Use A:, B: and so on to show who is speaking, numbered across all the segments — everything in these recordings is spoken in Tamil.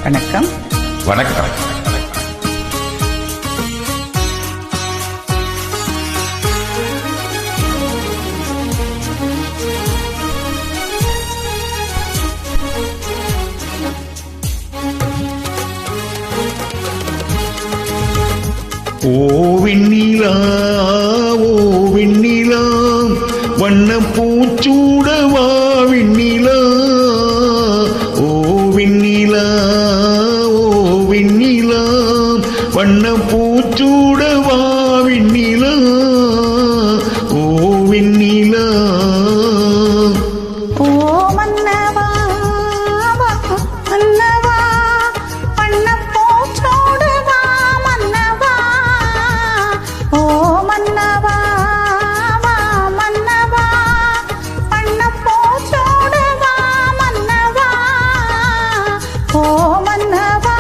A: வணக்கம்.
B: வணக்கம்.
C: ஓ வெண்ணிலா வண்ண பூச்சூடவா வெண்ணிலா. ஓ வெண்ணிலா வண்ண பூச்சூடவா வெண்ணிலா. ஓ வெண்ணிலா
D: ஓ மன்னவா மன்னவா வண்ண பூச்சூடவா மன்னவா. ஓ மன்னவா மன்னவா வண்ண பூச்சூடவா மன்னவா. ஓ மன்னவா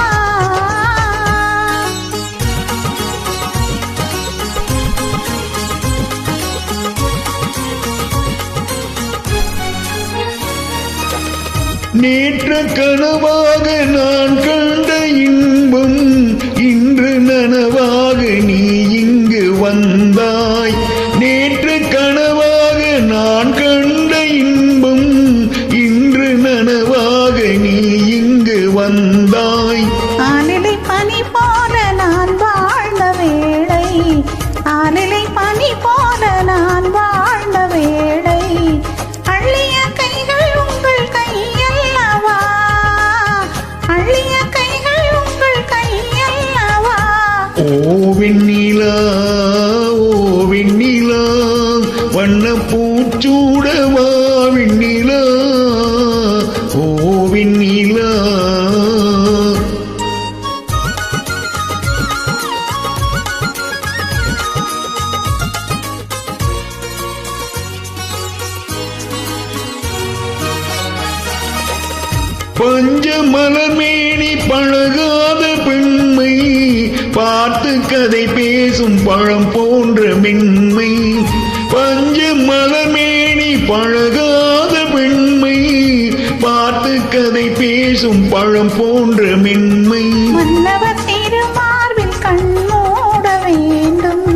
C: நேற்று கனவாக நான் கண்ட இன்பம் இன்று நனவாக நீ இங்கு வந்தாய். நேற்று கனவாக நான் கண்ட இன்பம் இன்று நனவாக நீ இங்கு வந்தாய்.
D: ஆனிலை பனி போல நான் வாழ்ந்த வேளை, ஆனிலை பனி போல நான் வாழ்ந்த வேளை, அள்ளிய கைகள் உங்கள் கையல்லவா, அள்ளிய கைகள் உங்கள் கையல்லவா.
C: ஓ வெண்ணிலா வண்ண பூச்சூடவா வெண்ணிலா. ஓ வெண்ணிலா பஞ்ச மலர்மேனி பழகாத பெண்மை, பார்த்து கதை பேசும் பழம் போன்ற மென்மை. பஞ்ச மலர்மேனி பழகாத பெண்மை, பார்த்து கதை பேசும் பழம் போன்ற மென்மை.
D: மன்னவர் திருமார்பில் கண் மூட வேண்டும்,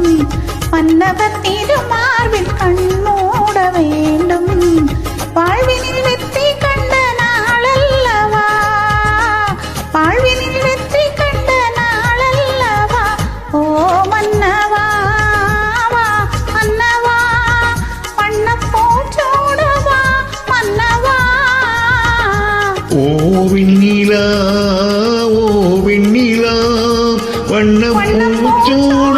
D: மன்னவர் திருமார்பில் கண் மூட வேண்டும், வாழ்வினில் வெற்றி கண்ட நாளல்லவா, வாழ்வினில் வெற்றி கண்ட நாளல்லவா. ஓ மன்னவா மன்னவா வண்ண பூச்சூடவா மன்னவா.
C: ஓ வெண்ணிலா வண்ண பூச்சூட